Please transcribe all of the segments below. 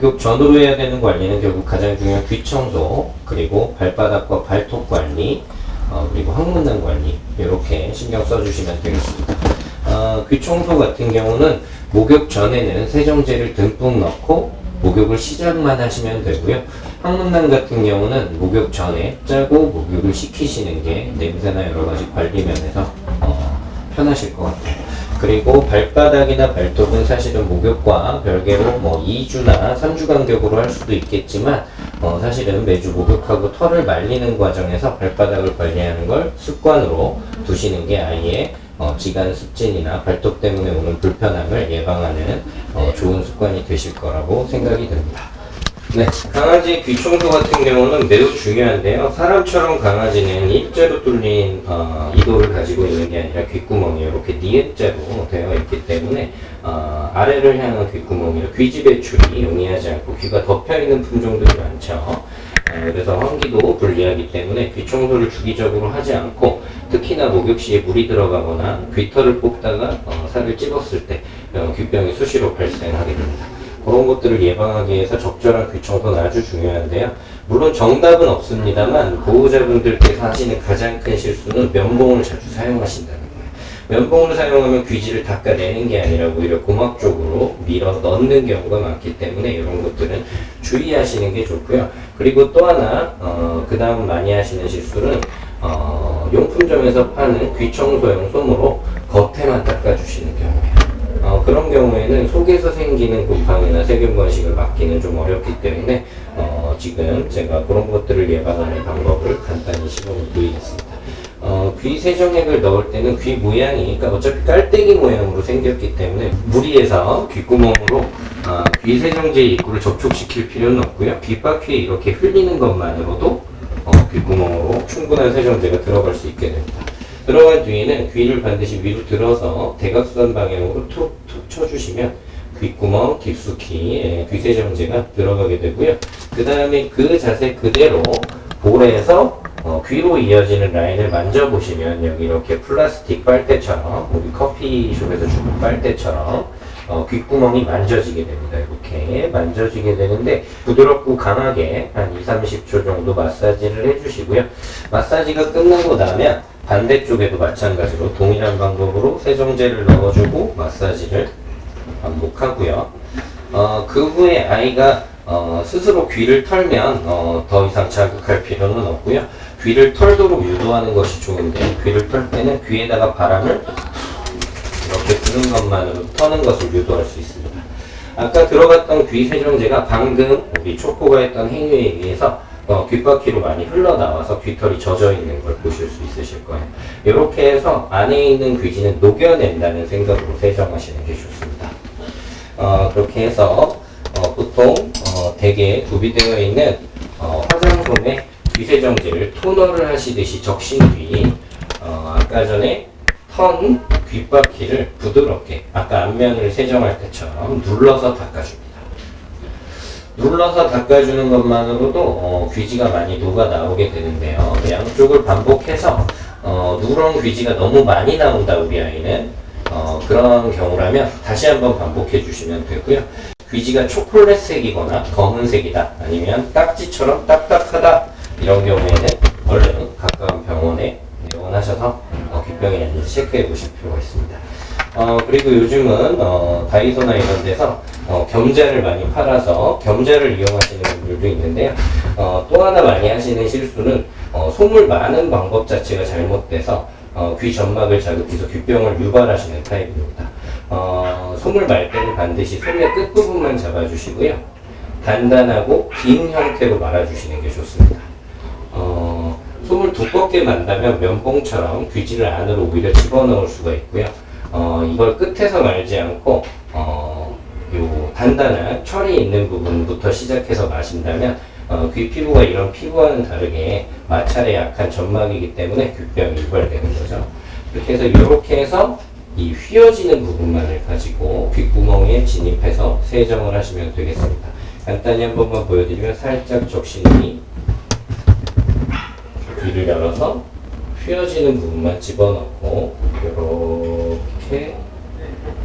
목욕 전후로 해야 되는 관리는 결국 가장 중요한 귀 청소, 그리고 발바닥과 발톱 관리, 그리고 항문낭 관리, 이렇게 신경 써주시면 되겠습니다. 귀 청소 같은 경우는 목욕 전에는 세정제를 듬뿍 넣고 목욕을 시작만 하시면 되고요. 항문낭 같은 경우는 목욕 전에 짜고 목욕을 시키시는 게 냄새나 여러 가지 관리 면에서 편하실 것 같아요. 그리고 발바닥이나 발톱은 사실은 목욕과 별개로 2주나 3주 간격으로 할 수도 있겠지만 사실은 매주 목욕하고 털을 말리는 과정에서 발바닥을 관리하는 걸 습관으로 두시는 게 아이의 지간 습진이나 발톱 때문에 오는 불편함을 예방하는 좋은 습관이 되실 거라고 생각이 듭니다. 네, 강아지 귀 청소 같은 경우는 매우 중요한데요. 사람처럼 강아지는 일자로 뚫린 이도를 가지고 있는 게 아니라 귓구멍이 이렇게 니은자로 되어 있기 때문에 아래를 향한 귓구멍이라 귀지 배출이 용이하지 않고 귀가 덮여있는 품종들이 많죠. 그래서 환기도 불리하기 때문에 귀 청소를 주기적으로 하지 않고 특히나 목욕 시에 물이 들어가거나 귀털을 뽑다가 살을 찝었을 때 귀병이 수시로 발생하게 됩니다. 그런 것들을 예방하기 위해서 적절한 귀 청소는 아주 중요한데요. 물론 정답은 없습니다만 보호자분들께서 하시는 가장 큰 실수는 면봉을 자주 사용하신다는 거예요. 면봉을 사용하면 귀지를 닦아내는 게 아니라 오히려 고막 쪽으로 밀어 넣는 경우가 많기 때문에 이런 것들은 주의하시는 게 좋고요. 그리고 또 하나 그 다음 많이 하시는 실수는 용품점에서 파는 귀 청소용 솜으로 겉에만 닦아주시는 경우예요. 그런 경우에는 속에서 생기는 곰팡이나 세균 번식을 막기는 좀 어렵기 때문에 지금 제가 그런 것들을 예방하는 방법을 간단히 시범을 보이겠습니다. 귀 세정액을 넣을 때는 귀 모양이, 그러니까 어차피 깔때기 모양으로 생겼기 때문에 무리해서 귓구멍으로 귀 세정제 입구를 접촉시킬 필요는 없고요. 귓바퀴에 이렇게 흘리는 것만으로도 귓구멍으로 충분한 세정제가 들어갈 수 있게 됩니다. 들어간 뒤에는 귀를 반드시 위로 들어서 대각선 방향으로 툭툭 쳐주시면 귓구멍 깊숙이 귀세정제가 들어가게 되고요. 그 다음에 그 자세 그대로 볼에서 귀로 이어지는 라인을 만져보시면 여기 이렇게 플라스틱 빨대처럼 우리 커피숍에서 주는 빨대처럼 귓구멍이 만져지게 됩니다. 이렇게 만져지게 되는데 부드럽고 강하게 한 20-30초 정도 마사지를 해주시고요. 마사지가 끝나고 나면 반대쪽에도 마찬가지로 동일한 방법으로 세정제를 넣어주고 마사지를 반복하고요. 그 후에 아이가 스스로 귀를 털면 더 이상 자극할 필요는 없고요. 귀를 털도록 유도하는 것이 좋은데 귀를 털 때는 귀에다가 바람을 이렇게 부는 것만으로 터는 것을 유도할 수 있습니다. 아까 들어갔던 귀 세정제가 방금 우리 초코가 했던 행위에 의해서 귓바퀴로 많이 흘러나와서 귀털이 젖어 있는 걸 보실 수 있으실 거예요. 이렇게 해서 안에 있는 귀지는 녹여낸다는 생각으로 세정하시는 게 좋습니다. 그렇게 해서 보통 대개 구비되어 있는 화장솜에 귀세정제를 토너를 하시듯이 적신 뒤 아까 전에 턴 귓바퀴를 부드럽게 아까 앞면을 세정할 때처럼 눌러서 닦아줍니다. 눌러서 닦아주는 것만으로도 귀지가 많이 녹아 나오게 되는데요. 양쪽을 반복해서 누런 귀지가 너무 많이 나온다 우리 아이는 그런 경우라면 다시 한번 반복해 주시면 되고요. 귀지가 초콜릿색이거나 검은색이다 아니면 딱지처럼 딱딱하다 이런 경우에는 얼른 가까운 병원에 내원하셔서 귀병이 아닌지 체크해 보실 필요가 있습니다. 그리고 요즘은 다이소나 이런 데서 겸자를 많이 팔아서 겸자를 이용하시는 분들도 있는데요. 또 하나 많이 하시는 실수는 솜을 마는 방법 자체가 잘못돼서 귀 점막을 자극해서 귀병을 유발하시는 타입입니다. 솜을 말 때는 반드시 솜의 끝부분만 잡아주시고요. 단단하고 긴 형태로 말아주시는 게 좋습니다. 솜을 두껍게 만다면 면봉처럼 귀지를 안으로 오히려 집어넣을 수가 있고요. 이걸 끝에서 말지 않고 요 단단한 철이 있는 부분부터 시작해서 마신다면 귀 피부가 이런 피부와는 다르게 마찰에 약한 점막이기 때문에 귀병이 유발되는 거죠. 이렇게 해서 이렇게 해서 이 휘어지는 부분만을 가지고 귓구멍에 진입해서 세정을 하시면 되겠습니다. 간단히 한 번만 보여드리면 살짝 적신이 귀를 열어서 휘어지는 부분만 집어넣고 이렇게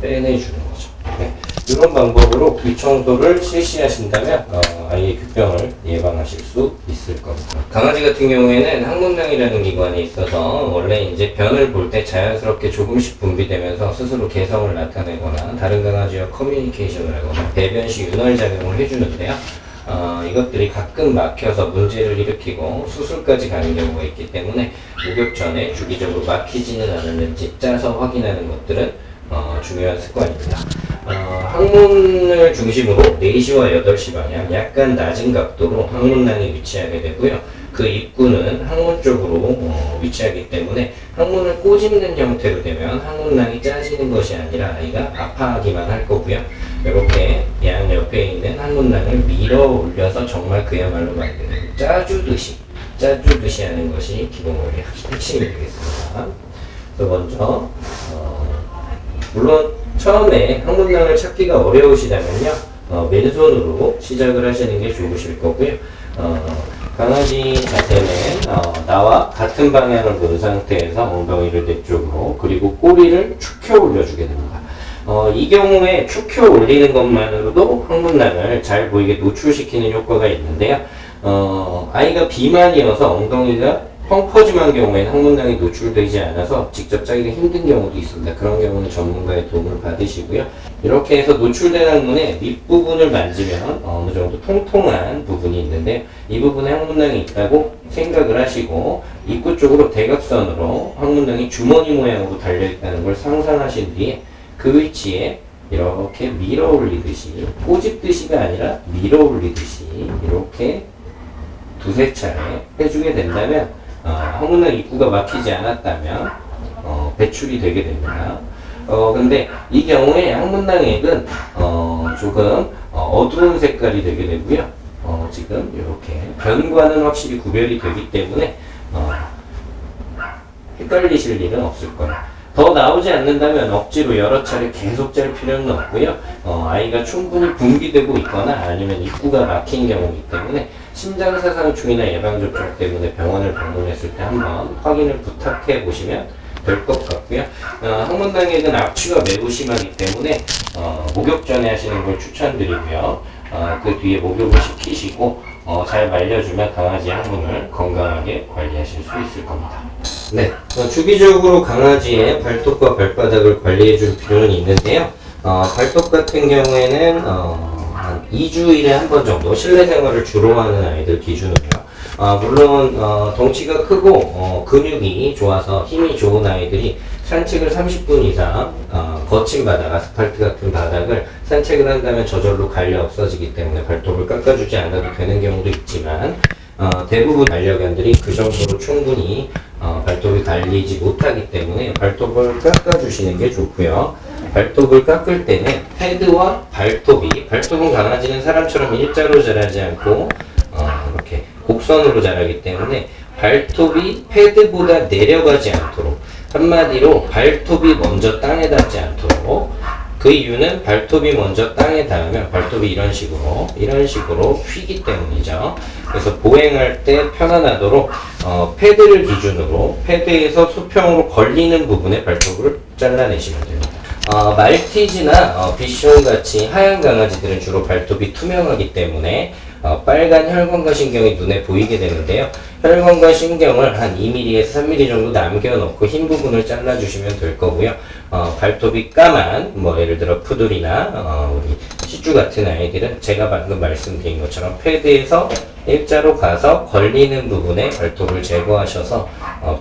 빼내주는 거죠. 네. 이런 방법으로 귀 청소를 실시하신다면 아이의 귀병을 예방하실 수 있을 겁니다. 강아지 같은 경우에는 항문낭이라는 기관이 있어서 원래 이제 변을 볼 때 자연스럽게 조금씩 분비되면서 스스로 개성을 나타내거나 다른 강아지와 커뮤니케이션을 하거나 배변 시 윤활 작용을 해주는데요. 이것들이 가끔 막혀서 문제를 일으키고 수술까지 가는 경우가 있기 때문에 목욕 전에 주기적으로 막히지는 않았는지 짜서 확인하는 것들은 중요한 습관입니다. 항문을 중심으로 4시와 8시 방향 약간 낮은 각도로 항문낭이 위치하게 되고요. 그 입구는 항문 쪽으로 위치하기 때문에 항문을 꼬집는 형태로 되면 항문낭이 짜지는 것이 아니라 아이가 아파하기만 할 거고요. 이렇게 양 옆에 있는 항문낭을 밀어 올려서 정말 그야말로 만드는 짜주듯이 하는 것이 기본 원리의 핵심이 되겠습니다. 그래서 먼저 물론 처음에 항문낭을 찾기가 어려우시다면요, 맨손으로 시작을 하시는 게 좋으실 거고요. 강아지 자세는 나와 같은 방향을 본 상태에서 엉덩이를 내 쪽으로 그리고 꼬리를 축혀 올려주게 됩니다. 이 경우에 축혀 올리는 것만으로도 항문낭을 잘 보이게 노출시키는 효과가 있는데요. 아이가 비만이어서 엉덩이가 펑퍼짐한 경우에는 항문낭이 노출되지 않아서 직접 짜기가 힘든 경우도 있습니다. 그런 경우는 전문가의 도움을 받으시고요. 이렇게 해서 노출된 항문의 밑부분을 만지면 어느 정도 통통한 부분이 있는데 이 부분에 항문낭이 있다고 생각을 하시고 입구 쪽으로 대각선으로 항문낭이 주머니 모양으로 달려있다는 걸 상상하신 뒤에 그 위치에 이렇게 밀어 올리듯이, 꼬집듯이가 아니라 밀어 올리듯이 이렇게 두세 차례 해주게 된다면 항문낭 입구가 막히지 않았다면 배출이 되게 됩니다. 근데 이 경우에 항문낭액은 조금 어두운 색깔이 되게 되고요. 지금 이렇게 변과는 확실히 구별이 되기 때문에 헷갈리실 일은 없을 거예요. 더 나오지 않는다면 억지로 여러 차례 계속 짤 필요는 없고요. 아이가 충분히 분비되고 있거나 아니면 입구가 막힌 경우이기 때문에 심장사상충이나 예방접종 때문에 병원을 방문했을 때 한번 확인을 부탁해 보시면 될 것 같고요. 항문낭액은 악취가 매우 심하기 때문에 목욕 전에 하시는 걸 추천드리고요. 그 뒤에 목욕을 시키시고 잘 말려주면 강아지 항문을 건강하게 관리하실 수 있을 겁니다. 네, 주기적으로 강아지의 발톱과 발바닥을 관리해 줄 필요는 있는데요. 발톱 같은 경우에는 한 2주일에 한 번 정도 실내 생활을 주로 하는 아이들 기준으로요. 물론 덩치가 크고 근육이 좋아서 힘이 좋은 아이들이 산책을 30분 이상 거친 바닥, 아스팔트 같은 바닥을 산책을 한다면 저절로 갈려 없어지기 때문에 발톱을 깎아주지 않아도 되는 경우도 있지만 대부분 반려견들이 그 정도로 충분히 발톱이 갈리지 못하기 때문에 발톱을 깎아주시는 게 좋고요. 발톱을 깎을 때는 패드와 발톱은 강아지는 사람처럼 일자로 자라지 않고 이렇게 곡선으로 자라기 때문에 발톱이 패드보다 내려가지 않도록, 한마디로 발톱이 먼저 땅에 닿지 않도록. 그 이유는 발톱이 먼저 땅에 닿으면 발톱이 이런 식으로 휘기 때문이죠. 그래서 보행할 때 편안하도록 패드를 기준으로 패드에서 수평으로 걸리는 부분에 발톱을 잘라내시면 됩니다. 말티즈나 비숑 같이 하얀 강아지들은 주로 발톱이 투명하기 때문에 빨간 혈관과 신경이 눈에 보이게 되는데요. 혈관과 신경을 한 2mm에서 3mm 정도 남겨놓고 흰 부분을 잘라주시면 될 거고요. 발톱이 까만, 예를 들어 푸들이나 우리 시쭈 같은 아이들은 제가 방금 말씀드린 것처럼 패드에서 일자로 가서 걸리는 부분에 발톱을 제거하셔서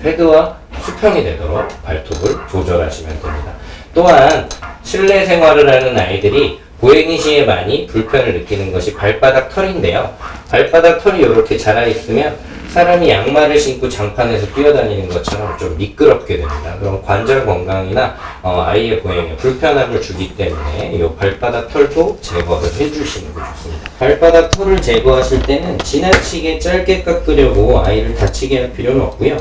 패드와 수평이 되도록 발톱을 조절하시면 됩니다. 또한 실내 생활을 하는 아이들이 보행 시에 많이 불편을 느끼는 것이 발바닥 털인데요. 발바닥 털이 이렇게 자라있으면 사람이 양말을 신고 장판에서 뛰어다니는 것처럼 좀 미끄럽게 됩니다. 그럼 관절 건강이나 아이의 보행에 불편함을 주기 때문에 이 발바닥 털도 제거를 해주시는 게 좋습니다. 발바닥 털을 제거하실 때는 지나치게 짧게 깎으려고 아이를 다치게 할 필요는 없고요.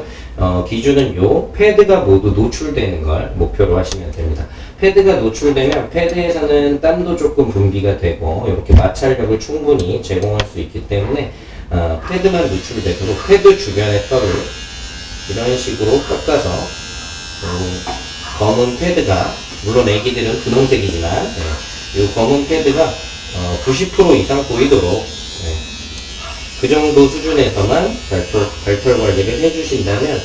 기준은 요 패드가 모두 노출되는 걸 목표로 하시면 됩니다. 패드가 노출되면 패드에서는 땀도 조금 분비가 되고 이렇게 마찰력을 충분히 제공할 수 있기 때문에 패드만 노출되도록 패드 주변의 털을 이런 식으로 깎아서 검은 패드가, 물론 애기들은 분홍색이지만 이 검은 패드가 90% 이상 보이도록 네, 그 정도 수준에서만 발털 관리를 해주신다면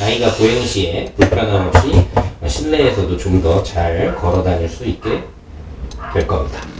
아이가 보행 시에 불편함 없이 실내에서도 좀 더 잘 걸어 다닐 수 있게 될 겁니다.